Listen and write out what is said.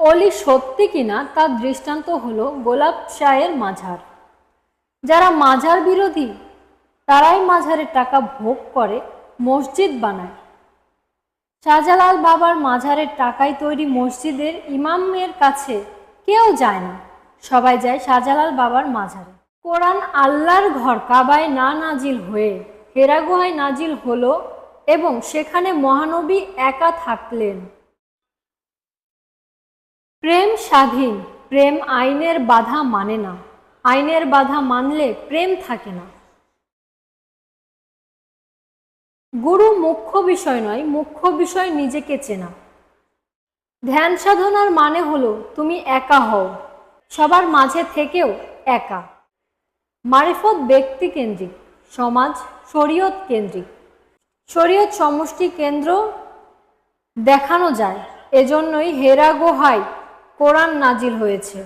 অলি সত্যি কিনা তার দৃষ্টান্ত হলো গোলাপ শাহের মাঝার। যারা মাঝার বিরোধী তারাই মাঝারের টাকা ভোগ করে মসজিদ বানায়। শাহজালাল বাবার মাঝারের টাকায় তৈরি মসজিদের ইমামের কাছে কেউ যায় না, সবাই যায় শাহজালাল বাবার মাঝারে। কোরআন আল্লাহর ঘর কাবায় না নাজিল হয়ে হেরা গুহায় নাজিল হলো এবং সেখানে মহানবী একা থাকলেন। প্রেম স্বাধীন, প্রেম আইনের বাধা মানে না, আইনের বাধা মানলে প্রেম থাকে না। গুরু মুখ্য বিষয় নয়, মুখ্য বিষয় নিজেকে চেনা। ধ্যান সাধনার মানে হলো তুমি একা হও, সবার মাঝে থেকেও একা। মারিফত ব্যক্তি কেন্দ্রিক, সমাজ শরীয়ত কেন্দ্রিক। শরীয়ত সমষ্টি কেন্দ্র দেখানো যায়, এজন্যই হেরা গুহায় কোরআন নাজিল হয়েছে।